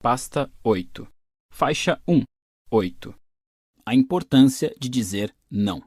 Pasta 8. Faixa 1. 8. A importância de dizer não.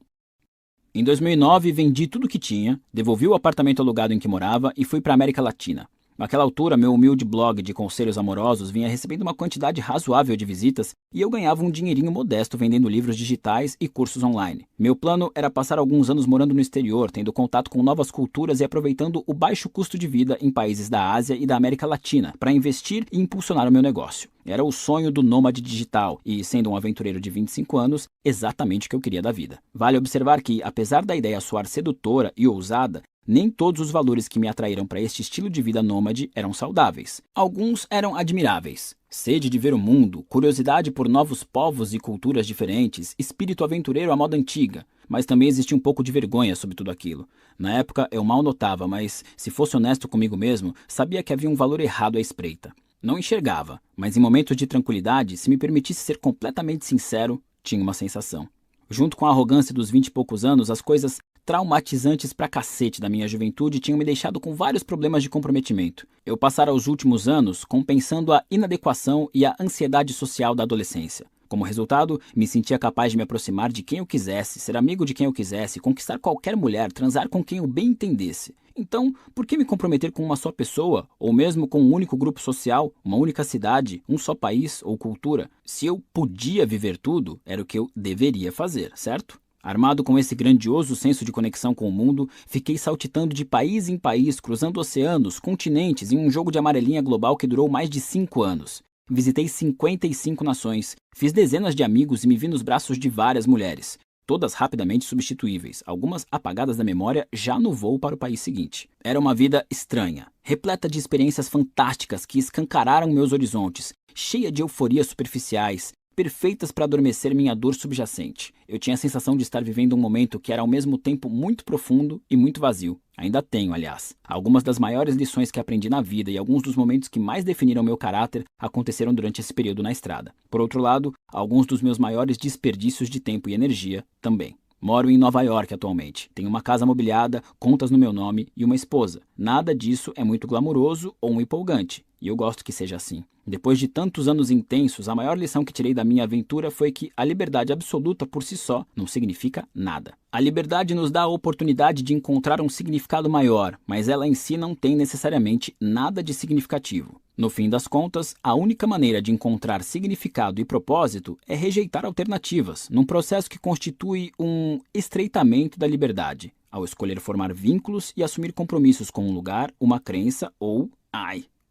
Em 2009, vendi tudo o que tinha, devolvi o apartamento alugado em que morava e fui para a América Latina. Naquela altura, meu humilde blog de conselhos amorosos vinha recebendo uma quantidade razoável de visitas e eu ganhava um dinheirinho modesto vendendo livros digitais e cursos online. Meu plano era passar alguns anos morando no exterior, tendo contato com novas culturas e aproveitando o baixo custo de vida em países da Ásia e da América Latina para investir e impulsionar o meu negócio. Era o sonho do nômade digital e, sendo um aventureiro de 25 anos, exatamente o que eu queria da vida. Vale observar que, apesar da ideia soar sedutora e ousada, nem todos os valores que me atraíram para este estilo de vida nômade eram saudáveis. Alguns eram admiráveis. Sede de ver o mundo, curiosidade por novos povos e culturas diferentes, espírito aventureiro à moda antiga. Mas também existia um pouco de vergonha sobre tudo aquilo. Na época eu mal notava, mas, se fosse honesto comigo mesmo, sabia que havia um valor errado à espreita. Não enxergava, mas em momentos de tranquilidade, se me permitisse ser completamente sincero, tinha uma sensação. Junto com a arrogância dos 20 e poucos anos, as coisas traumatizantes pra cacete da minha juventude tinham me deixado com vários problemas de comprometimento. Eu passara os últimos anos compensando a inadequação e a ansiedade social da adolescência. Como resultado, me sentia capaz de me aproximar de quem eu quisesse, ser amigo de quem eu quisesse, conquistar qualquer mulher, transar com quem eu bem entendesse. Então, por que me comprometer com uma só pessoa, ou mesmo com um único grupo social, uma única cidade, um só país ou cultura? Se eu podia viver tudo, era o que eu deveria fazer, certo? Armado com esse grandioso senso de conexão com o mundo, fiquei saltitando de país em país, cruzando oceanos, continentes, em um jogo de amarelinha global que durou mais de 5 anos. Visitei 55 nações, fiz dezenas de amigos e me vi nos braços de várias mulheres, todas rapidamente substituíveis, algumas apagadas da memória já no voo para o país seguinte. Era uma vida estranha, repleta de experiências fantásticas que escancararam meus horizontes, cheia de euforias superficiais, perfeitas para adormecer minha dor subjacente. Eu tinha a sensação de estar vivendo um momento que era ao mesmo tempo muito profundo e muito vazio. Ainda tenho, aliás. Algumas das maiores lições que aprendi na vida e alguns dos momentos que mais definiram meu caráter aconteceram durante esse período na estrada. Por outro lado, alguns dos meus maiores desperdícios de tempo e energia também. Moro em Nova York atualmente. Tenho uma casa mobiliada, contas no meu nome e uma esposa. Nada disso é muito glamouroso ou empolgante, e eu gosto que seja assim. Depois de tantos anos intensos, a maior lição que tirei da minha aventura foi que a liberdade absoluta por si só não significa nada. A liberdade nos dá a oportunidade de encontrar um significado maior, mas ela em si não tem necessariamente nada de significativo. No fim das contas, a única maneira de encontrar significado e propósito é rejeitar alternativas, num processo que constitui um estreitamento da liberdade, ao escolher formar vínculos e assumir compromissos com um lugar, uma crença ou,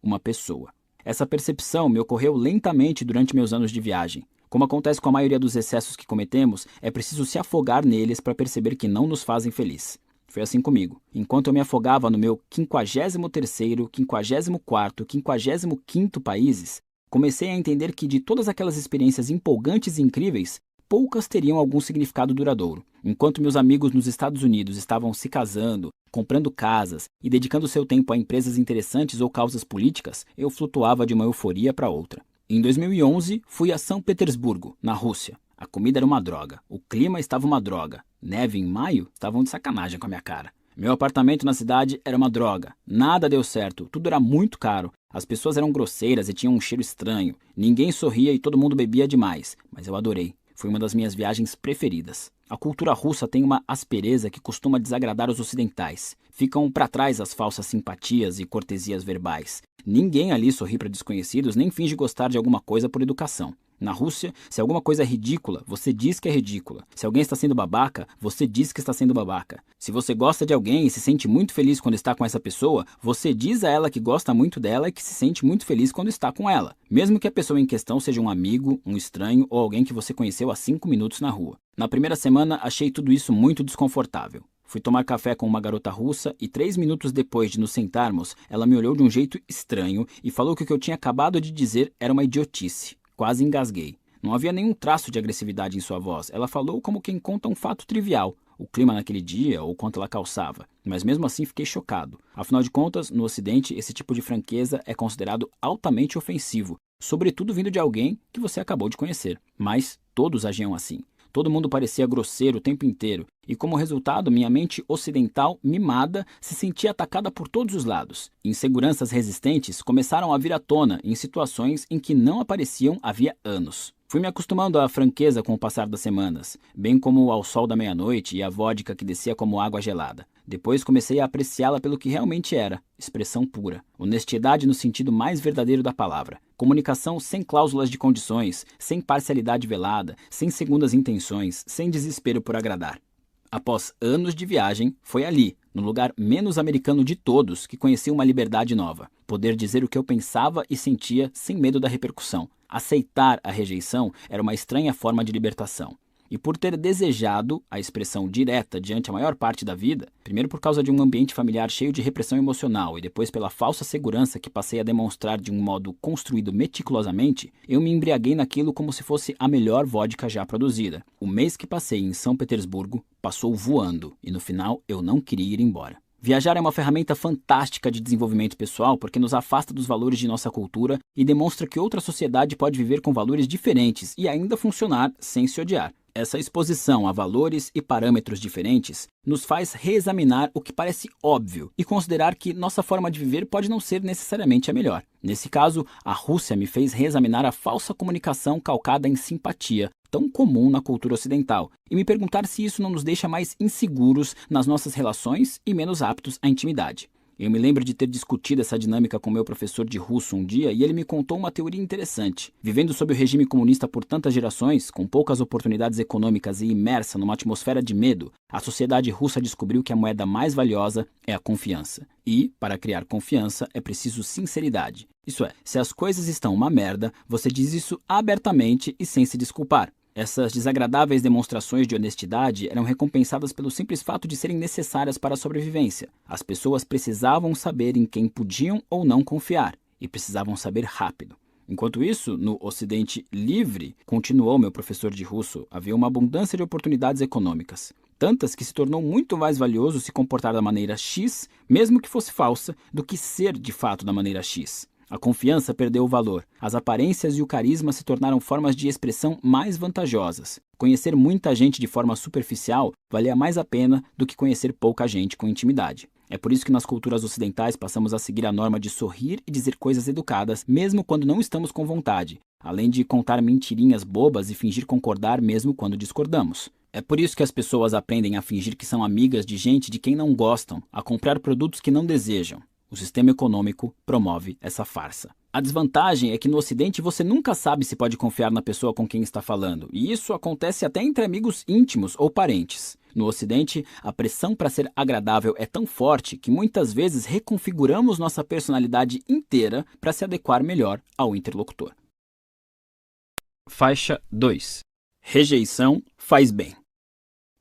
uma pessoa. Essa percepção me ocorreu lentamente durante meus anos de viagem. Como acontece com a maioria dos excessos que cometemos, é preciso se afogar neles para perceber que não nos fazem feliz. Foi assim comigo. Enquanto eu me afogava no meu 53º, 54º, 55º países, comecei a entender que de todas aquelas experiências empolgantes e incríveis, poucas teriam algum significado duradouro. Enquanto meus amigos nos Estados Unidos estavam se casando, comprando casas e dedicando seu tempo a empresas interessantes ou causas políticas, eu flutuava de uma euforia para outra. Em 2011, fui a São Petersburgo, na Rússia. A comida era uma droga, o clima estava uma droga, neve em maio estavam de sacanagem com a minha cara. Meu apartamento na cidade era uma droga, nada deu certo, tudo era muito caro, as pessoas eram grosseiras e tinham um cheiro estranho, ninguém sorria e todo mundo bebia demais, mas eu adorei. Foi uma das minhas viagens preferidas. A cultura russa tem uma aspereza que costuma desagradar os ocidentais. Ficam para trás as falsas simpatias e cortesias verbais. Ninguém ali sorri para desconhecidos nem finge gostar de alguma coisa por educação. Na Rússia, se alguma coisa é ridícula, você diz que é ridícula. Se alguém está sendo babaca, você diz que está sendo babaca. Se você gosta de alguém e se sente muito feliz quando está com essa pessoa, você diz a ela que gosta muito dela e que se sente muito feliz quando está com ela. Mesmo que a pessoa em questão seja um amigo, um estranho ou alguém que você conheceu há 5 minutos na rua. Na primeira semana, achei tudo isso muito desconfortável. Fui tomar café com uma garota russa e 3 minutos depois de nos sentarmos, ela me olhou de um jeito estranho e falou que o que eu tinha acabado de dizer era uma idiotice. Quase engasguei. Não havia nenhum traço de agressividade em sua voz. Ela falou como quem conta um fato trivial, o clima naquele dia ou quanto ela calçava. Mas mesmo assim fiquei chocado. Afinal de contas, no Ocidente, esse tipo de franqueza é considerado altamente ofensivo, sobretudo vindo de alguém que você acabou de conhecer. Mas todos agiam assim. Todo mundo parecia grosseiro o tempo inteiro, e como resultado, minha mente ocidental, mimada, se sentia atacada por todos os lados. Inseguranças resistentes começaram a vir à tona em situações em que não apareciam havia anos. Fui me acostumando à franqueza com o passar das semanas, bem como ao sol da meia-noite e à vodka que descia como água gelada. Depois comecei a apreciá-la pelo que realmente era, expressão pura. Honestidade no sentido mais verdadeiro da palavra. Comunicação sem cláusulas de condições, sem parcialidade velada, sem segundas intenções, sem desespero por agradar. Após anos de viagem, foi ali, no lugar menos americano de todos, que conheci uma liberdade nova. Poder dizer o que eu pensava e sentia sem medo da repercussão. Aceitar a rejeição era uma estranha forma de libertação. E por ter desejado a expressão direta diante a maior parte da vida, primeiro por causa de um ambiente familiar cheio de repressão emocional e depois pela falsa segurança que passei a demonstrar de um modo construído meticulosamente, eu me embriaguei naquilo como se fosse a melhor vodka já produzida. O mês que passei em São Petersburgo passou voando e no final eu não queria ir embora. Viajar é uma ferramenta fantástica de desenvolvimento pessoal porque nos afasta dos valores de nossa cultura e demonstra que outra sociedade pode viver com valores diferentes e ainda funcionar sem se odiar. Essa exposição a valores e parâmetros diferentes nos faz reexaminar o que parece óbvio e considerar que nossa forma de viver pode não ser necessariamente a melhor. Nesse caso, a Rússia me fez reexaminar a falsa comunicação calcada em simpatia, tão comum na cultura ocidental, e me perguntar se isso não nos deixa mais inseguros nas nossas relações e menos aptos à intimidade. Eu me lembro de ter discutido essa dinâmica com meu professor de russo um dia e ele me contou uma teoria interessante. Vivendo sob o regime comunista por tantas gerações, com poucas oportunidades econômicas e imersa numa atmosfera de medo, a sociedade russa descobriu que a moeda mais valiosa é a confiança. E, para criar confiança, é preciso sinceridade. Isso é, se as coisas estão uma merda, você diz isso abertamente e sem se desculpar. Essas desagradáveis demonstrações de honestidade eram recompensadas pelo simples fato de serem necessárias para a sobrevivência. As pessoas precisavam saber em quem podiam ou não confiar, e precisavam saber rápido. Enquanto isso, no Ocidente livre, continuou meu professor de russo, havia uma abundância de oportunidades econômicas. Tantas que se tornou muito mais valioso se comportar da maneira X, mesmo que fosse falsa, do que ser de fato da maneira X. A confiança perdeu o valor. As aparências e o carisma se tornaram formas de expressão mais vantajosas. Conhecer muita gente de forma superficial valia mais a pena do que conhecer pouca gente com intimidade. É por isso que nas culturas ocidentais passamos a seguir a norma de sorrir e dizer coisas educadas, mesmo quando não estamos com vontade, além de contar mentirinhas bobas e fingir concordar mesmo quando discordamos. É por isso que as pessoas aprendem a fingir que são amigas de gente de quem não gostam, a comprar produtos que não desejam. O sistema econômico promove essa farsa. A desvantagem é que no Ocidente você nunca sabe se pode confiar na pessoa com quem está falando, e isso acontece até entre amigos íntimos ou parentes. No Ocidente, a pressão para ser agradável é tão forte que muitas vezes reconfiguramos nossa personalidade inteira para se adequar melhor ao interlocutor. Faixa 2. Rejeição faz bem.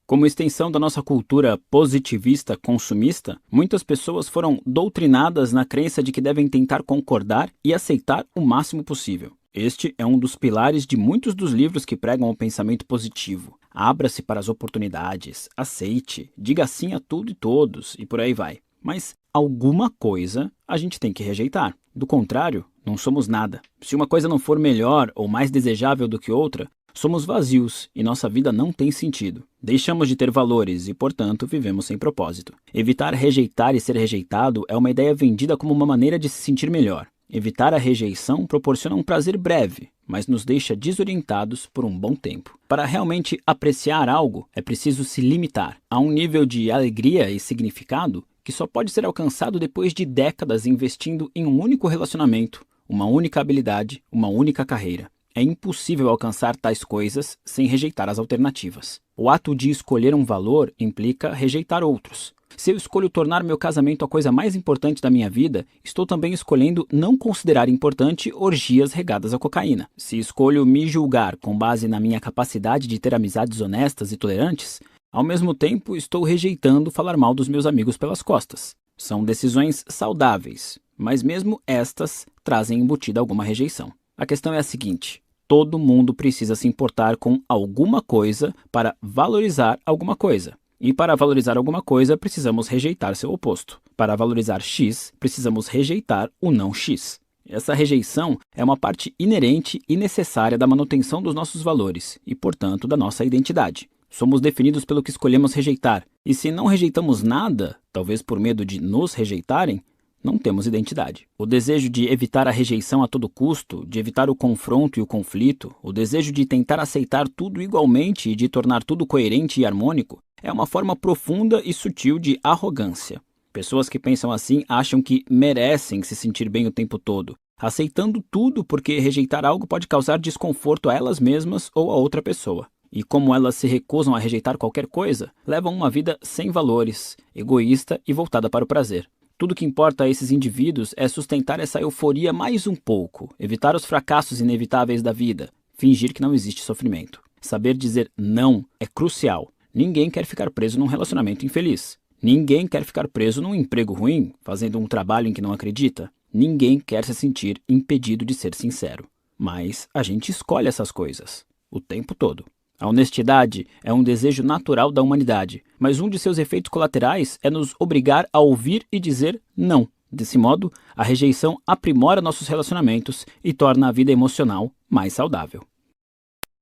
Como extensão da nossa cultura positivista consumista, muitas pessoas foram doutrinadas na crença de que devem tentar concordar e aceitar o máximo possível. Este é um dos pilares de muitos dos livros que pregam o pensamento positivo. Abra-se para as oportunidades, aceite, diga sim a tudo e todos, e por aí vai. Mas alguma coisa a gente tem que rejeitar. Do contrário, não somos nada. Se uma coisa não for melhor ou mais desejável do que outra, somos vazios e nossa vida não tem sentido. Deixamos de ter valores e, portanto, vivemos sem propósito. Evitar rejeitar e ser rejeitado é uma ideia vendida como uma maneira de se sentir melhor. Evitar a rejeição proporciona um prazer breve, mas nos deixa desorientados por um bom tempo. Para realmente apreciar algo, é preciso se limitar a um nível de alegria e significado que só pode ser alcançado depois de décadas investindo em um único relacionamento, uma única habilidade, uma única carreira. É impossível alcançar tais coisas sem rejeitar as alternativas. O ato de escolher um valor implica rejeitar outros. Se eu escolho tornar meu casamento a coisa mais importante da minha vida, estou também escolhendo não considerar importante orgias regadas a cocaína. Se escolho me julgar com base na minha capacidade de ter amizades honestas e tolerantes, ao mesmo tempo estou rejeitando falar mal dos meus amigos pelas costas. São decisões saudáveis, mas mesmo estas trazem embutida alguma rejeição. A questão é a seguinte: todo mundo precisa se importar com alguma coisa para valorizar alguma coisa. E para valorizar alguma coisa, precisamos rejeitar seu oposto. Para valorizar X, precisamos rejeitar o não X. Essa rejeição é uma parte inerente e necessária da manutenção dos nossos valores e, portanto, da nossa identidade. Somos definidos pelo que escolhemos rejeitar, e se não rejeitamos nada, talvez por medo de nos rejeitarem, não temos identidade. O desejo de evitar a rejeição a todo custo, de evitar o confronto e o conflito, o desejo de tentar aceitar tudo igualmente e de tornar tudo coerente e harmônico, é uma forma profunda e sutil de arrogância. Pessoas que pensam assim acham que merecem se sentir bem o tempo todo, aceitando tudo porque rejeitar algo pode causar desconforto a elas mesmas ou a outra pessoa. E como elas se recusam a rejeitar qualquer coisa, levam uma vida sem valores, egoísta e voltada para o prazer. Tudo que importa a esses indivíduos é sustentar essa euforia mais um pouco, evitar os fracassos inevitáveis da vida, fingir que não existe sofrimento. Saber dizer não é crucial. Ninguém quer ficar preso num relacionamento infeliz. Ninguém quer ficar preso num emprego ruim, fazendo um trabalho em que não acredita. Ninguém quer se sentir impedido de ser sincero. Mas a gente escolhe essas coisas, o tempo todo. A honestidade é um desejo natural da humanidade, mas um de seus efeitos colaterais é nos obrigar a ouvir e dizer não. Desse modo, a rejeição aprimora nossos relacionamentos e torna a vida emocional mais saudável.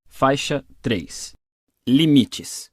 Faixa 3. Limites.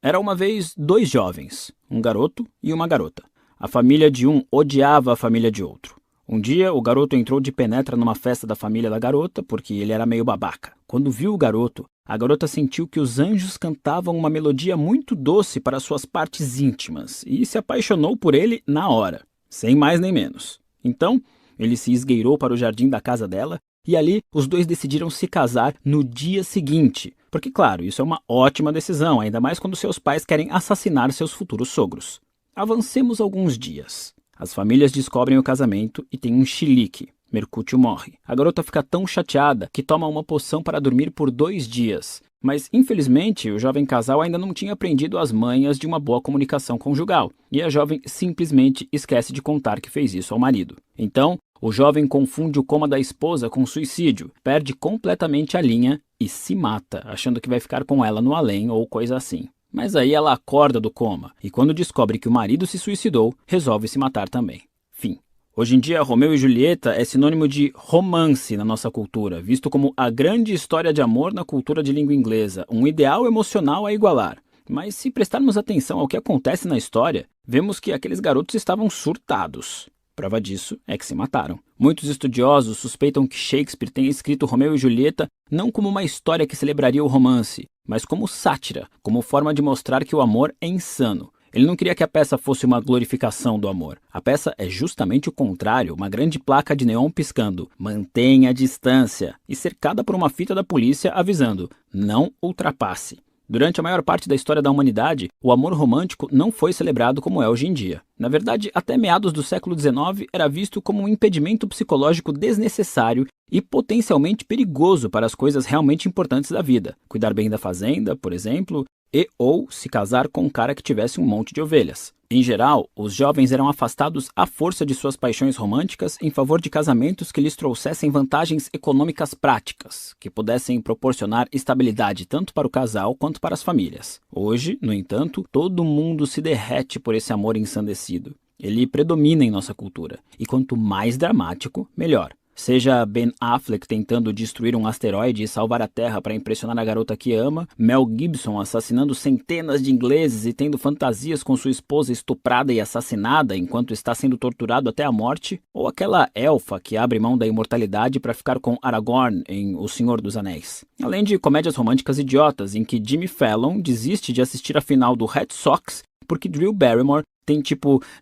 Era uma vez 2 jovens, um garoto e uma garota. A família de um odiava a família de outro. Um dia, o garoto entrou de penetra numa festa da família da garota porque ele era meio babaca. Quando viu o garoto, a garota sentiu que os anjos cantavam uma melodia muito doce para suas partes íntimas e se apaixonou por ele na hora, sem mais nem menos. Então, ele se esgueirou para o jardim da casa dela e ali os dois decidiram se casar no dia seguinte. Porque, claro, isso é uma ótima decisão, ainda mais quando seus pais querem assassinar seus futuros sogros. Avancemos alguns dias. As famílias descobrem o casamento e tem um chilique. Mercúcio morre. A garota fica tão chateada que toma uma poção para dormir por 2 dias. Mas, infelizmente, o jovem casal ainda não tinha aprendido as manhas de uma boa comunicação conjugal. E a jovem simplesmente esquece de contar que fez isso ao marido. Então, o jovem confunde o coma da esposa com suicídio, perde completamente a linha e se mata, achando que vai ficar com ela no além ou coisa assim. Mas aí ela acorda do coma e quando descobre que o marido se suicidou, resolve se matar também. Fim. Hoje em dia, Romeu e Julieta é sinônimo de romance na nossa cultura, visto como a grande história de amor na cultura de língua inglesa, um ideal emocional a igualar. Mas se prestarmos atenção ao que acontece na história, vemos que aqueles garotos estavam surtados. Prova disso é que se mataram. Muitos estudiosos suspeitam que Shakespeare tenha escrito Romeu e Julieta não como uma história que celebraria o romance, mas como sátira, como forma de mostrar que o amor é insano. Ele não queria que a peça fosse uma glorificação do amor. A peça é justamente o contrário, uma grande placa de neon piscando, mantenha a distância, e cercada por uma fita da polícia avisando, não ultrapasse. Durante a maior parte da história da humanidade, o amor romântico não foi celebrado como é hoje em dia. Na verdade, até meados do século XIX, era visto como um impedimento psicológico desnecessário e potencialmente perigoso para as coisas realmente importantes da vida. Cuidar bem da fazenda, por exemplo, e ou se casar com um cara que tivesse um monte de ovelhas. Em geral, os jovens eram afastados à força de suas paixões românticas em favor de casamentos que lhes trouxessem vantagens econômicas práticas, que pudessem proporcionar estabilidade tanto para o casal quanto para as famílias. Hoje, no entanto, todo mundo se derrete por esse amor ensandecido. Ele predomina em nossa cultura, e quanto mais dramático, melhor. Seja Ben Affleck tentando destruir um asteroide e salvar a Terra para impressionar a garota que ama, Mel Gibson assassinando centenas de ingleses e tendo fantasias com sua esposa estuprada e assassinada enquanto está sendo torturado até a morte, ou aquela elfa que abre mão da imortalidade para ficar com Aragorn em O Senhor dos Anéis. Além de comédias românticas idiotas em que Jimmy Fallon desiste de assistir a final do Red Sox porque Drew Barrymore tem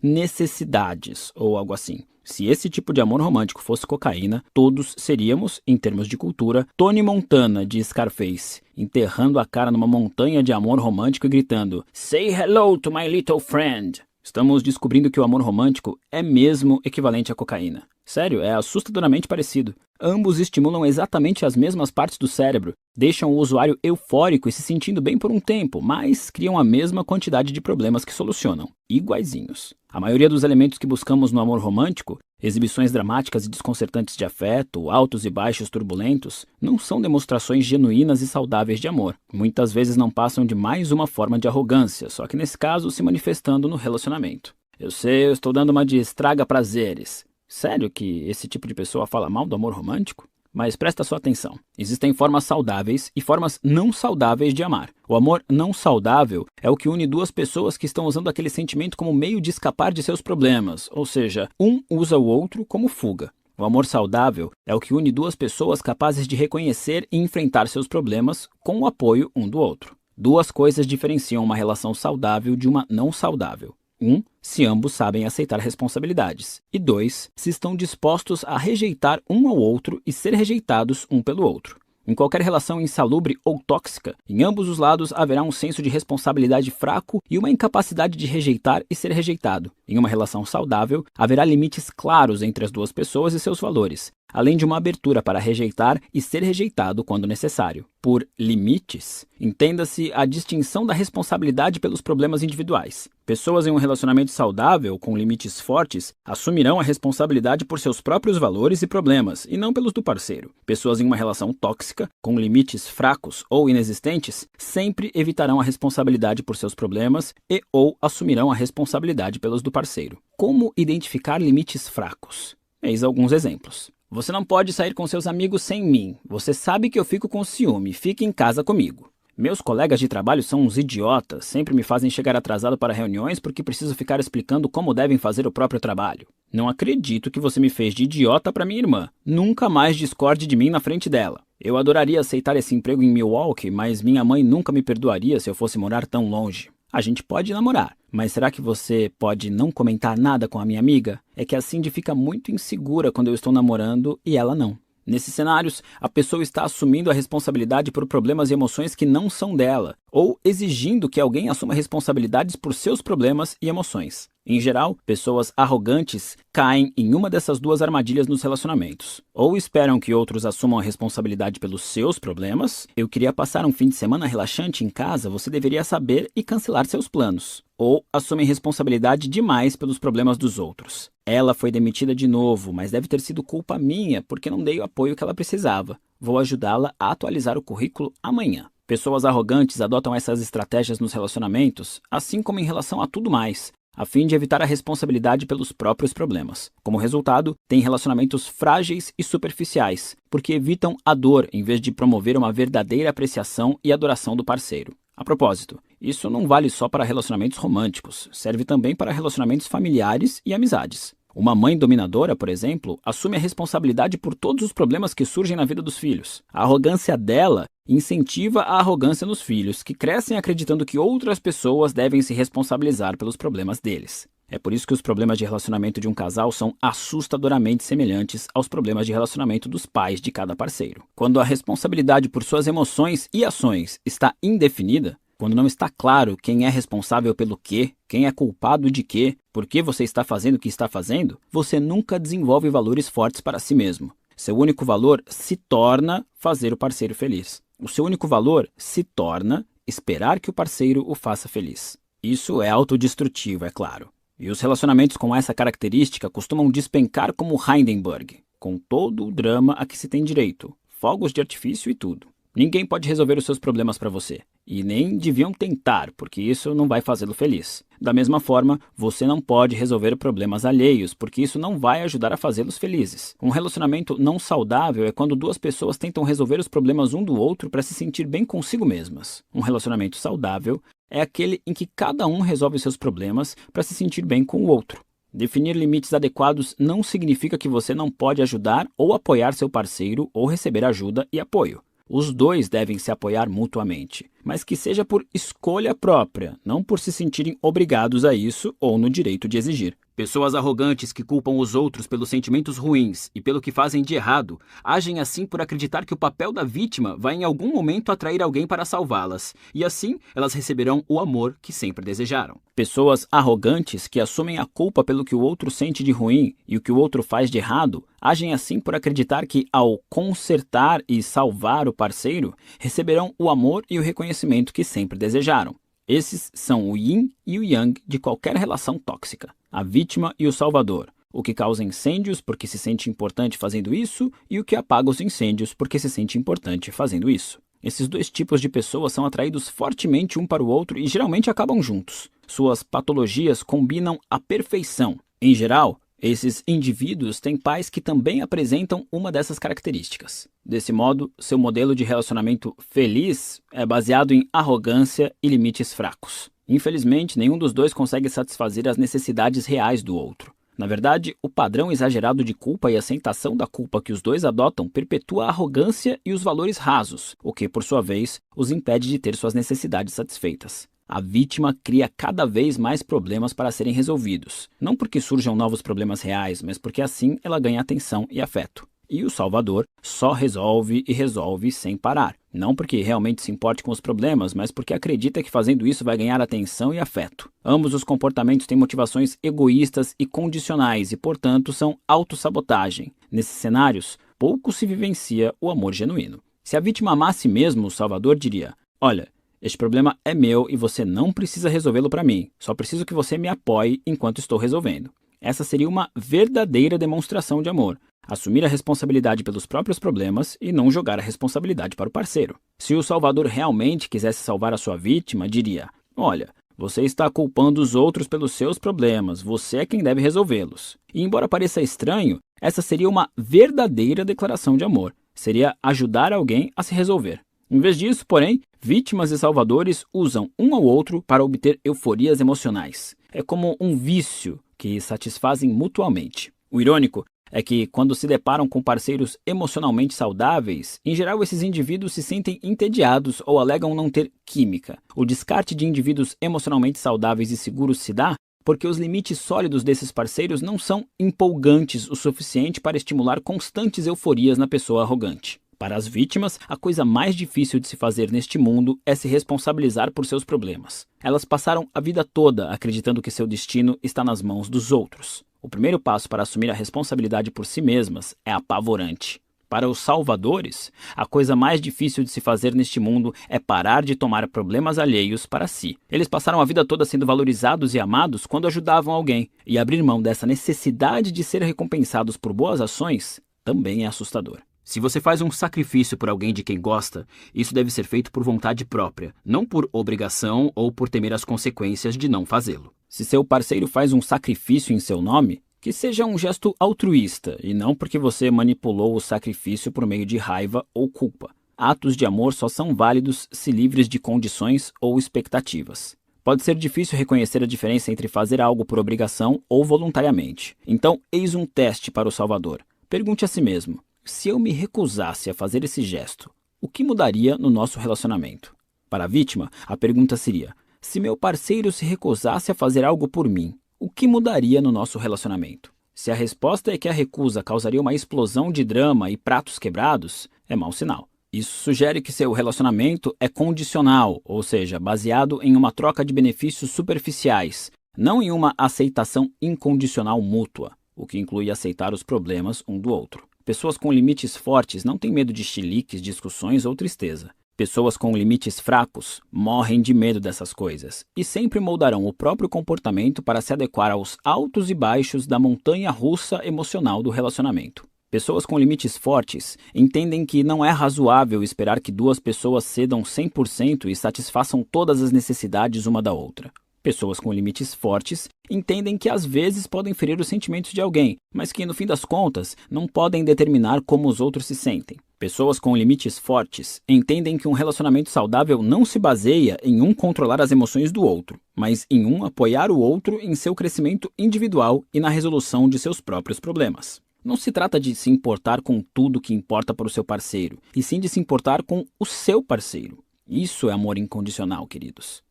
necessidades ou algo assim. Se esse tipo de amor romântico fosse cocaína, todos seríamos, em termos de cultura, Tony Montana de Scarface, enterrando a cara numa montanha de amor romântico e gritando "Say hello to my little friend". Estamos descobrindo que o amor romântico é mesmo equivalente à cocaína. Sério, é assustadoramente parecido. Ambos estimulam exatamente as mesmas partes do cérebro, deixam o usuário eufórico e se sentindo bem por um tempo, mas criam a mesma quantidade de problemas que solucionam, iguaizinhos. A maioria dos elementos que buscamos no amor romântico, exibições dramáticas e desconcertantes de afeto, altos e baixos turbulentos, não são demonstrações genuínas e saudáveis de amor. Muitas vezes não passam de mais uma forma de arrogância, só que nesse caso se manifestando no relacionamento. Eu sei, eu estou dando uma de estraga prazeres. Sério que esse tipo de pessoa fala mal do amor romântico? Mas presta sua atenção. Existem formas saudáveis e formas não saudáveis de amar. O amor não saudável é o que une duas pessoas que estão usando aquele sentimento como meio de escapar de seus problemas, ou seja, um usa o outro como fuga. O amor saudável é o que une duas pessoas capazes de reconhecer e enfrentar seus problemas com o apoio um do outro. Duas coisas diferenciam uma relação saudável de uma não saudável. 1. Se ambos sabem aceitar responsabilidades. E 2. Se estão dispostos a rejeitar um ao outro e ser rejeitados um pelo outro. Em qualquer relação insalubre ou tóxica, em ambos os lados haverá um senso de responsabilidade fraco e uma incapacidade de rejeitar e ser rejeitado. Em uma relação saudável, haverá limites claros entre as duas pessoas e seus valores, além de uma abertura para rejeitar e ser rejeitado quando necessário. Por limites, entenda-se a distinção da responsabilidade pelos problemas individuais. Pessoas em um relacionamento saudável, com limites fortes, assumirão a responsabilidade por seus próprios valores e problemas, e não pelos do parceiro. Pessoas em uma relação tóxica, com limites fracos ou inexistentes, sempre evitarão a responsabilidade por seus problemas e ou assumirão a responsabilidade pelos do parceiro. Como identificar limites fracos? Eis alguns exemplos. Você não pode sair com seus amigos sem mim. Você sabe que eu fico com ciúme. Fique em casa comigo. Meus colegas de trabalho são uns idiotas. Sempre me fazem chegar atrasado para reuniões porque preciso ficar explicando como devem fazer o próprio trabalho. Não acredito que você me fez de idiota para minha irmã. Nunca mais discorde de mim na frente dela. Eu adoraria aceitar esse emprego em Milwaukee, mas minha mãe nunca me perdoaria se eu fosse morar tão longe. A gente pode namorar, mas será que você pode não comentar nada com a minha amiga? É que a Cindy fica muito insegura quando eu estou namorando e ela não. Nesses cenários, a pessoa está assumindo a responsabilidade por problemas e emoções que não são dela, ou exigindo que alguém assuma responsabilidades por seus problemas e emoções. Em geral, pessoas arrogantes caem em uma dessas duas armadilhas nos relacionamentos. Ou esperam que outros assumam a responsabilidade pelos seus problemas. Eu queria passar um fim de semana relaxante em casa, você deveria saber e cancelar seus planos. Ou assumem responsabilidade demais pelos problemas dos outros. Ela foi demitida de novo, mas deve ter sido culpa minha porque não dei o apoio que ela precisava. Vou ajudá-la a atualizar o currículo amanhã. Pessoas arrogantes adotam essas estratégias nos relacionamentos, assim como em relação a tudo mais, a fim de evitar a responsabilidade pelos próprios problemas. Como resultado, têm relacionamentos frágeis e superficiais, porque evitam a dor em vez de promover uma verdadeira apreciação e adoração do parceiro. A propósito, isso não vale só para relacionamentos românticos, serve também para relacionamentos familiares e amizades. Uma mãe dominadora, por exemplo, assume a responsabilidade por todos os problemas que surgem na vida dos filhos. A arrogância dela incentiva a arrogância nos filhos, que crescem acreditando que outras pessoas devem se responsabilizar pelos problemas deles. É por isso que os problemas de relacionamento de um casal são assustadoramente semelhantes aos problemas de relacionamento dos pais de cada parceiro. Quando a responsabilidade por suas emoções e ações está indefinida, quando não está claro quem é responsável pelo quê, quem é culpado de quê, por que você está fazendo o que está fazendo, você nunca desenvolve valores fortes para si mesmo. Seu único valor se torna fazer o parceiro feliz. O seu único valor se torna esperar que o parceiro o faça feliz. Isso é autodestrutivo, é claro. E os relacionamentos com essa característica costumam despencar como Hindenburg, com todo o drama a que se tem direito, fogos de artifício e tudo. Ninguém pode resolver os seus problemas para você. E nem deviam tentar, porque isso não vai fazê-lo feliz. Da mesma forma, você não pode resolver problemas alheios, porque isso não vai ajudar a fazê-los felizes. Um relacionamento não saudável é quando duas pessoas tentam resolver os problemas um do outro para se sentir bem consigo mesmas. Um relacionamento saudável é aquele em que cada um resolve seus problemas para se sentir bem com o outro. Definir limites adequados não significa que você não pode ajudar ou apoiar seu parceiro ou receber ajuda e apoio. Os dois devem se apoiar mutuamente, mas que seja por escolha própria, não por se sentirem obrigados a isso ou no direito de exigir. Pessoas arrogantes que culpam os outros pelos sentimentos ruins e pelo que fazem de errado, agem assim por acreditar que o papel da vítima vai em algum momento atrair alguém para salvá-las, e assim elas receberão o amor que sempre desejaram. Pessoas arrogantes que assumem a culpa pelo que o outro sente de ruim e o que o outro faz de errado, agem assim por acreditar que, ao consertar e salvar o parceiro, receberão o amor e o reconhecimento que sempre desejaram. Esses são o yin e o yang de qualquer relação tóxica. A vítima e o salvador. O que causa incêndios porque se sente importante fazendo isso e o que apaga os incêndios porque se sente importante fazendo isso. Esses dois tipos de pessoas são atraídos fortemente um para o outro e geralmente acabam juntos. Suas patologias combinam à perfeição. Em geral, Esses indivíduos têm pais que também apresentam uma dessas características. Desse modo, seu modelo de relacionamento feliz é baseado em arrogância e limites fracos. Infelizmente, nenhum dos dois consegue satisfazer as necessidades reais do outro. Na verdade, o padrão exagerado de culpa e aceitação da culpa que os dois adotam perpetua a arrogância e os valores rasos, o que, por sua vez, os impede de ter suas necessidades satisfeitas. A vítima cria cada vez mais problemas para serem resolvidos, não porque surjam novos problemas reais, mas porque assim ela ganha atenção e afeto. E o salvador só resolve e resolve sem parar. Não porque realmente se importe com os problemas, mas porque acredita que fazendo isso vai ganhar atenção e afeto. Ambos os comportamentos têm motivações egoístas e condicionais e, portanto, são autossabotagem. Nesses cenários, pouco se vivencia o amor genuíno. Se a vítima amasse mesmo, o salvador diria: olha, este problema é meu e você não precisa resolvê-lo para mim. Só preciso que você me apoie enquanto estou resolvendo. Essa seria uma verdadeira demonstração de amor. Assumir a responsabilidade pelos próprios problemas e não jogar a responsabilidade para o parceiro. Se o salvador realmente quisesse salvar a sua vítima, diria: olha, você está culpando os outros pelos seus problemas, você é quem deve resolvê-los. E embora pareça estranho, essa seria uma verdadeira declaração de amor. Seria ajudar alguém a se resolver. Em vez disso, porém, vítimas e salvadores usam um ao outro para obter euforias emocionais. É como um vício que satisfazem mutuamente. O irônico é que, quando se deparam com parceiros emocionalmente saudáveis, em geral esses indivíduos se sentem entediados ou alegam não ter química. O descarte de indivíduos emocionalmente saudáveis e seguros se dá porque os limites sólidos desses parceiros não são empolgantes o suficiente para estimular constantes euforias na pessoa arrogante. Para as vítimas, a coisa mais difícil de se fazer neste mundo é se responsabilizar por seus problemas. Elas passaram a vida toda acreditando que seu destino está nas mãos dos outros. O primeiro passo para assumir a responsabilidade por si mesmas é apavorante. Para os salvadores, a coisa mais difícil de se fazer neste mundo é parar de tomar problemas alheios para si. Eles passaram a vida toda sendo valorizados e amados quando ajudavam alguém, e abrir mão dessa necessidade de ser recompensados por boas ações também é assustador. Se você faz um sacrifício por alguém de quem gosta, isso deve ser feito por vontade própria, não por obrigação ou por temer as consequências de não fazê-lo. Se seu parceiro faz um sacrifício em seu nome, que seja um gesto altruísta e não porque você manipulou o sacrifício por meio de raiva ou culpa. Atos de amor só são válidos se livres de condições ou expectativas. Pode ser difícil reconhecer a diferença entre fazer algo por obrigação ou voluntariamente. Então, eis um teste para o salvador. Pergunte a si mesmo: se eu me recusasse a fazer esse gesto, o que mudaria no nosso relacionamento? Para a vítima, a pergunta seria: se meu parceiro se recusasse a fazer algo por mim, o que mudaria no nosso relacionamento? Se a resposta é que a recusa causaria uma explosão de drama e pratos quebrados, é mau sinal. Isso sugere que seu relacionamento é condicional, ou seja, baseado em uma troca de benefícios superficiais, não em uma aceitação incondicional mútua, o que inclui aceitar os problemas um do outro. Pessoas com limites fortes não têm medo de chiliques, discussões ou tristeza. Pessoas com limites fracos morrem de medo dessas coisas e sempre moldarão o próprio comportamento para se adequar aos altos e baixos da montanha-russa emocional do relacionamento. Pessoas com limites fortes entendem que não é razoável esperar que duas pessoas cedam 100% e satisfaçam todas as necessidades uma da outra. Pessoas com limites fortes entendem que às vezes podem ferir os sentimentos de alguém, mas que no fim das contas não podem determinar como os outros se sentem. Pessoas com limites fortes entendem que um relacionamento saudável não se baseia em um controlar as emoções do outro, mas em um apoiar o outro em seu crescimento individual e na resolução de seus próprios problemas. Não se trata de se importar com tudo que importa para o seu parceiro, e sim de se importar com o seu parceiro. Isso é amor incondicional, queridos.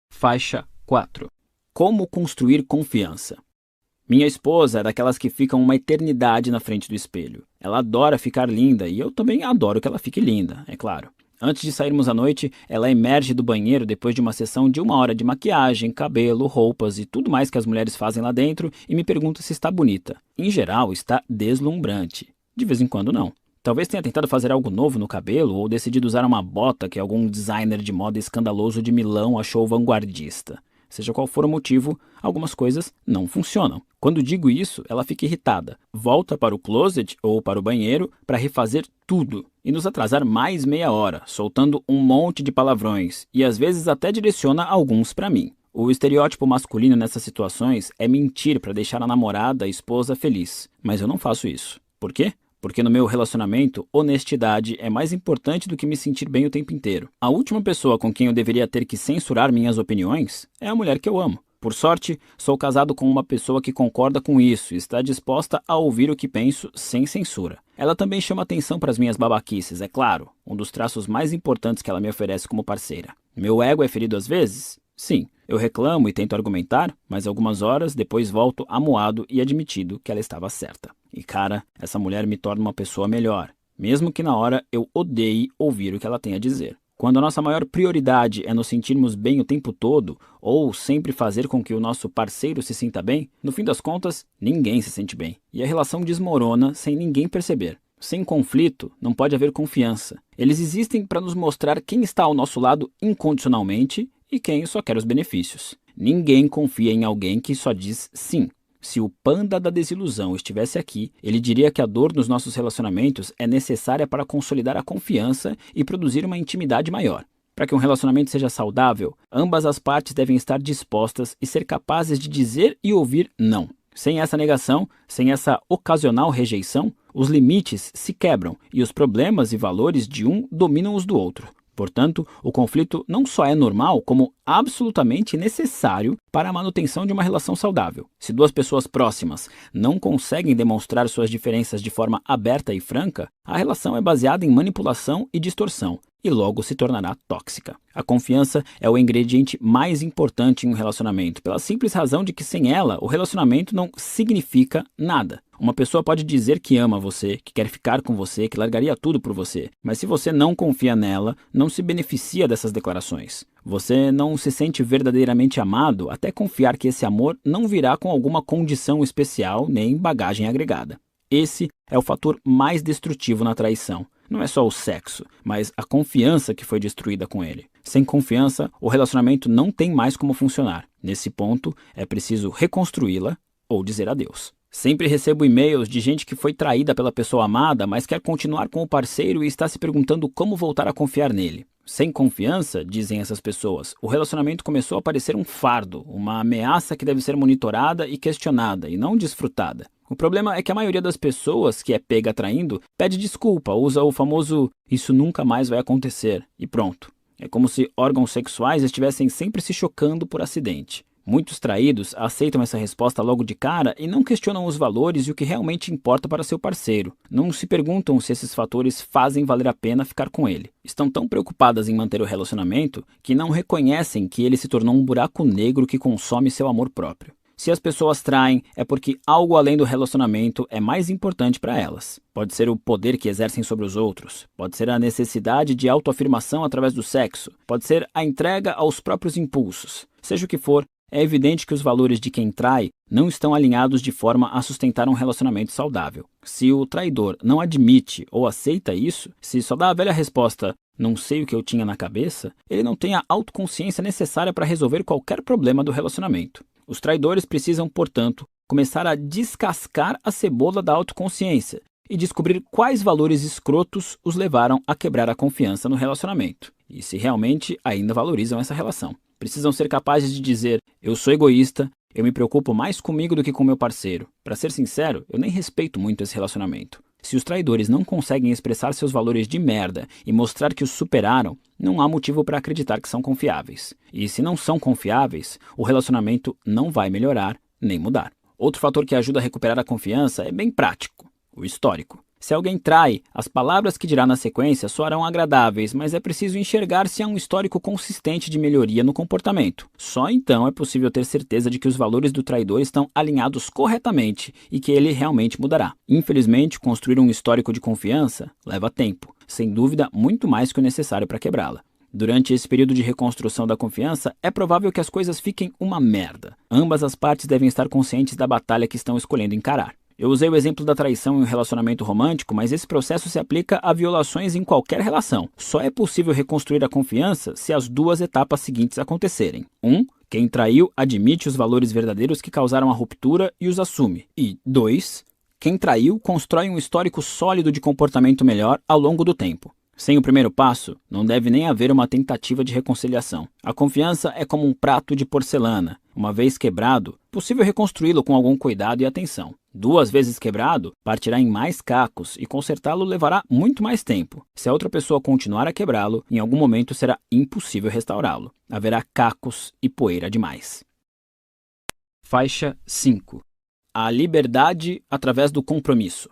Faixa 4. Como construir confiança. Minha esposa é daquelas que ficam uma eternidade na frente do espelho. Ela adora ficar linda e eu também adoro que ela fique linda, é claro. Antes de sairmos à noite, ela emerge do banheiro depois de uma sessão de 1 hora de maquiagem, cabelo, roupas e tudo mais que as mulheres fazem lá dentro e me pergunta se está bonita. Em geral, está deslumbrante. De vez em quando, não. Talvez tenha tentado fazer algo novo no cabelo ou decidido usar uma bota que algum designer de moda escandaloso de Milão achou vanguardista. Seja qual for o motivo, algumas coisas não funcionam. Quando digo isso, ela fica irritada, volta para o closet ou para o banheiro para refazer tudo e nos atrasar mais meia hora, soltando um monte de palavrões e às vezes até direciona alguns para mim. O estereótipo masculino nessas situações é mentir para deixar a namorada, a esposa feliz. Mas eu não faço isso. Por quê? Porque no meu relacionamento, honestidade é mais importante do que me sentir bem o tempo inteiro. A última pessoa com quem eu deveria ter que censurar minhas opiniões é a mulher que eu amo. Por sorte, sou casado com uma pessoa que concorda com isso e está disposta a ouvir o que penso sem censura. Ela também chama atenção para as minhas babaquices, é claro, um dos traços mais importantes que ela me oferece como parceira. Meu ego é ferido às vezes? Sim, eu reclamo e tento argumentar, mas algumas horas depois volto amuado e admitido que ela estava certa. E cara, essa mulher me torna uma pessoa melhor, mesmo que na hora eu odeie ouvir o que ela tem a dizer. Quando a nossa maior prioridade é nos sentirmos bem o tempo todo, ou sempre fazer com que o nosso parceiro se sinta bem, no fim das contas, ninguém se sente bem. E a relação desmorona sem ninguém perceber. Sem conflito, não pode haver confiança. Eles existem para nos mostrar quem está ao nosso lado incondicionalmente e quem só quer os benefícios. Ninguém confia em alguém que só diz sim. Se o panda da desilusão estivesse aqui, ele diria que a dor nos nossos relacionamentos é necessária para consolidar a confiança e produzir uma intimidade maior. Para que um relacionamento seja saudável, ambas as partes devem estar dispostas e ser capazes de dizer e ouvir não. Sem essa negação, sem essa ocasional rejeição, os limites se quebram e os problemas e valores de um dominam os do outro. Portanto, o conflito não só é normal, como absolutamente necessário para a manutenção de uma relação saudável. Se duas pessoas próximas não conseguem demonstrar suas diferenças de forma aberta e franca, a relação é baseada em manipulação e distorção, e logo se tornará tóxica. A confiança é o ingrediente mais importante em um relacionamento, pela simples razão de que sem ela, o relacionamento não significa nada. Uma pessoa pode dizer que ama você, que quer ficar com você, que largaria tudo por você, mas se você não confia nela, não se beneficia dessas declarações. Você não se sente verdadeiramente amado até confiar que esse amor não virá com alguma condição especial nem bagagem agregada. Esse é o fator mais destrutivo na traição. Não é só o sexo, mas a confiança que foi destruída com ele. Sem confiança, o relacionamento não tem mais como funcionar. Nesse ponto, é preciso reconstruí-la ou dizer adeus. Sempre recebo e-mails de gente que foi traída pela pessoa amada, mas quer continuar com o parceiro e está se perguntando como voltar a confiar nele. Sem confiança, dizem essas pessoas, o relacionamento começou a parecer um fardo, uma ameaça que deve ser monitorada e questionada, e não desfrutada. O problema é que a maioria das pessoas que é pega traindo pede desculpa, usa o famoso "isso nunca mais vai acontecer" e pronto. É como se órgãos sexuais estivessem sempre se chocando por acidente. Muitos traídos aceitam essa resposta logo de cara e não questionam os valores e o que realmente importa para seu parceiro. Não se perguntam se esses fatores fazem valer a pena ficar com ele. Estão tão preocupadas em manter o relacionamento que não reconhecem que ele se tornou um buraco negro que consome seu amor próprio. Se as pessoas traem, é porque algo além do relacionamento é mais importante para elas. Pode ser o poder que exercem sobre os outros, pode ser a necessidade de autoafirmação através do sexo, pode ser a entrega aos próprios impulsos. Seja o que for, é evidente que os valores de quem trai não estão alinhados de forma a sustentar um relacionamento saudável. Se o traidor não admite ou aceita isso, se só dá a velha resposta "não sei o que eu tinha na cabeça", ele não tem a autoconsciência necessária para resolver qualquer problema do relacionamento. Os traidores precisam, portanto, começar a descascar a cebola da autoconsciência e descobrir quais valores escrotos os levaram a quebrar a confiança no relacionamento, e se realmente ainda valorizam essa relação. Precisam ser capazes de dizer: eu sou egoísta, eu me preocupo mais comigo do que com meu parceiro. Para ser sincero, eu nem respeito muito esse relacionamento. Se os traidores não conseguem expressar seus valores de merda e mostrar que os superaram, não há motivo para acreditar que são confiáveis. E se não são confiáveis, o relacionamento não vai melhorar nem mudar. Outro fator que ajuda a recuperar a confiança é bem prático: o histórico. Se alguém trai, as palavras que dirá na sequência soarão agradáveis, mas é preciso enxergar se há um histórico consistente de melhoria no comportamento. Só então é possível ter certeza de que os valores do traidor estão alinhados corretamente e que ele realmente mudará. Infelizmente, construir um histórico de confiança leva tempo, sem dúvida muito mais que o necessário para quebrá-la. Durante esse período de reconstrução da confiança, é provável que as coisas fiquem uma merda. Ambas as partes devem estar conscientes da batalha que estão escolhendo encarar. Eu usei o exemplo da traição em um relacionamento romântico, mas esse processo se aplica a violações em qualquer relação. Só é possível reconstruir a confiança se as duas etapas seguintes acontecerem. 1. Quem traiu admite os valores verdadeiros que causaram a ruptura e os assume. E 2. Quem traiu constrói um histórico sólido de comportamento melhor ao longo do tempo. Sem o primeiro passo, não deve nem haver uma tentativa de reconciliação. A confiança é como um prato de porcelana. Uma vez quebrado, é possível reconstruí-lo com algum cuidado e atenção. 2 vezes quebrado, partirá em mais cacos e consertá-lo levará muito mais tempo. Se a outra pessoa continuar a quebrá-lo, em algum momento será impossível restaurá-lo. Haverá cacos e poeira demais. Faixa 5. A liberdade através do compromisso.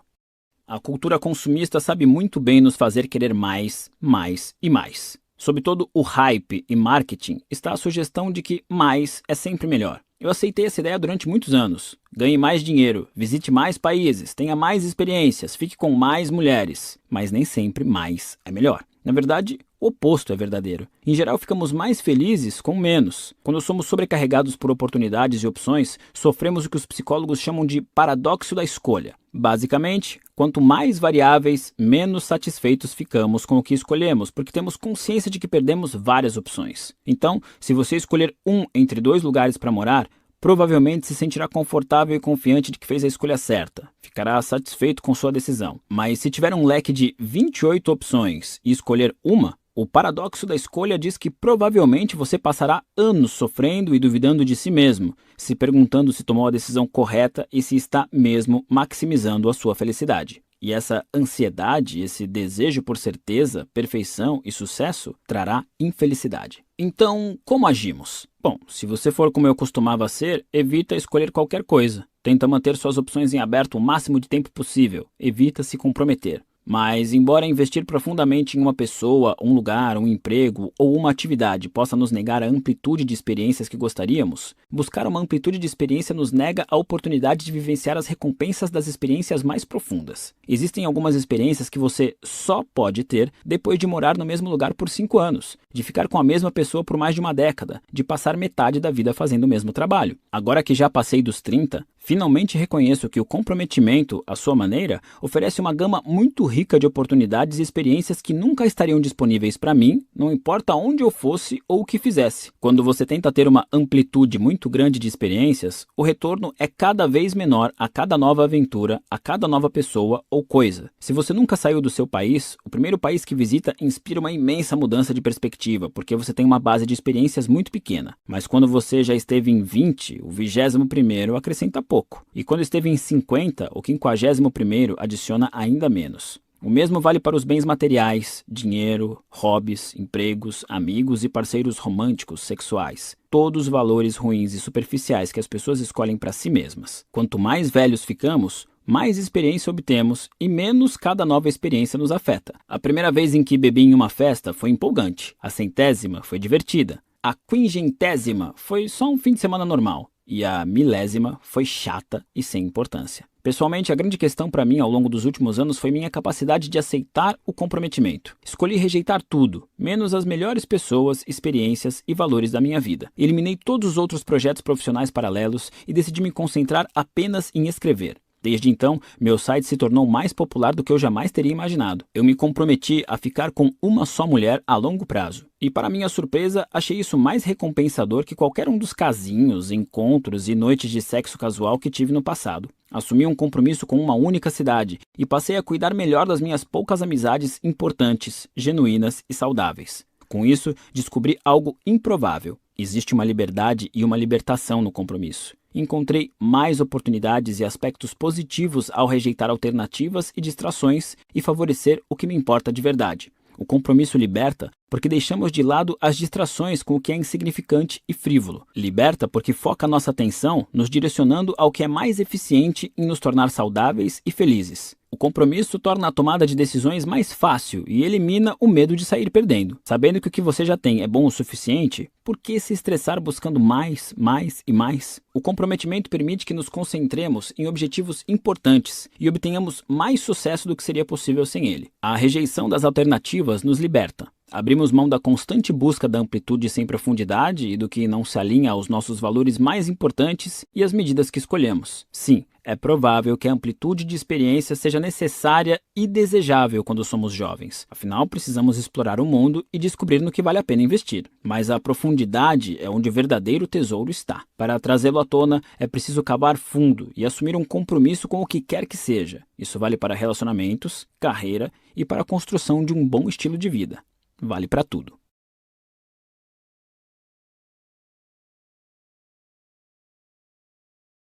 A cultura consumista sabe muito bem nos fazer querer mais, mais e mais. Sob todo o hype e marketing está a sugestão de que mais é sempre melhor. Eu aceitei essa ideia durante muitos anos. Ganhe mais dinheiro, visite mais países, tenha mais experiências, fique com mais mulheres. Mas nem sempre mais é melhor. Na verdade, o oposto é verdadeiro. Em geral, ficamos mais felizes com menos. Quando somos sobrecarregados por oportunidades e opções, sofremos o que os psicólogos chamam de paradoxo da escolha. Basicamente, quanto mais variáveis, menos satisfeitos ficamos com o que escolhemos, porque temos consciência de que perdemos várias opções. Então, se você escolher um entre 2 lugares para morar, provavelmente se sentirá confortável e confiante de que fez a escolha certa. Ficará satisfeito com sua decisão. Mas se tiver um leque de 28 opções e escolher uma, o paradoxo da escolha diz que provavelmente você passará anos sofrendo e duvidando de si mesmo, se perguntando se tomou a decisão correta e se está mesmo maximizando a sua felicidade. E essa ansiedade, esse desejo por certeza, perfeição e sucesso trará infelicidade. Então, como agimos? Bom, se você for como eu costumava ser, evita escolher qualquer coisa. Tenta manter suas opções em aberto o máximo de tempo possível. Evita se comprometer. Mas, embora investir profundamente em uma pessoa, um lugar, um emprego ou uma atividade possa nos negar a amplitude de experiências que gostaríamos, buscar uma amplitude de experiência nos nega a oportunidade de vivenciar as recompensas das experiências mais profundas. Existem algumas experiências que você só pode ter depois de morar no mesmo lugar por 5 anos, de ficar com a mesma pessoa por mais de uma década, de passar metade da vida fazendo o mesmo trabalho. Agora que já passei dos 30, finalmente reconheço que o comprometimento, à sua maneira, oferece uma gama muito rica de oportunidades e experiências que nunca estariam disponíveis para mim, não importa onde eu fosse ou o que fizesse. Quando você tenta ter uma amplitude muito grande de experiências, o retorno é cada vez menor a cada nova aventura, a cada nova pessoa ou coisa. Se você nunca saiu do seu país, o primeiro país que visita inspira uma imensa mudança de perspectiva, porque você tem uma base de experiências muito pequena. Mas quando você já esteve em 20, o 21º acrescenta pouco. E quando esteve em 50, o 51º adiciona ainda menos. O mesmo vale para os bens materiais, dinheiro, hobbies, empregos, amigos e parceiros românticos, sexuais. Todos valores ruins e superficiais que as pessoas escolhem para si mesmas. Quanto mais velhos ficamos, mais experiência obtemos e menos cada nova experiência nos afeta. A primeira vez em que bebi em uma festa foi empolgante. A 100ª foi divertida. A 50ª foi só um fim de semana normal. E a 1000ª foi chata e sem importância. Pessoalmente, a grande questão para mim ao longo dos últimos anos foi minha capacidade de aceitar o comprometimento. Escolhi rejeitar tudo, menos as melhores pessoas, experiências e valores da minha vida. Eliminei todos os outros projetos profissionais paralelos e decidi me concentrar apenas em escrever. Desde então, meu site se tornou mais popular do que eu jamais teria imaginado. Eu me comprometi a ficar com uma só mulher a longo prazo. E para minha surpresa, achei isso mais recompensador que qualquer um dos casinhos, encontros e noites de sexo casual que tive no passado. Assumi um compromisso com uma única cidade e passei a cuidar melhor das minhas poucas amizades importantes, genuínas e saudáveis. Com isso, descobri algo improvável. Existe uma liberdade e uma libertação no compromisso. Encontrei mais oportunidades e aspectos positivos ao rejeitar alternativas e distrações e favorecer o que me importa de verdade. O compromisso liberta porque deixamos de lado as distrações com o que é insignificante e frívolo. Liberta porque foca nossa atenção nos direcionando ao que é mais eficiente em nos tornar saudáveis e felizes. O compromisso torna a tomada de decisões mais fácil e elimina o medo de sair perdendo. Sabendo que o que você já tem é bom o suficiente, por que se estressar buscando mais, mais e mais? O comprometimento permite que nos concentremos em objetivos importantes e obtenhamos mais sucesso do que seria possível sem ele. A rejeição das alternativas nos liberta. Abrimos mão da constante busca da amplitude sem profundidade e do que não se alinha aos nossos valores mais importantes e às medidas que escolhemos. Sim, é provável que a amplitude de experiência seja necessária e desejável quando somos jovens. Afinal, precisamos explorar o mundo e descobrir no que vale a pena investir. Mas a profundidade é onde o verdadeiro tesouro está. Para trazê-lo à tona, é preciso cavar fundo e assumir um compromisso com o que quer que seja. Isso vale para relacionamentos, carreira e para a construção de um bom estilo de vida. Vale para tudo.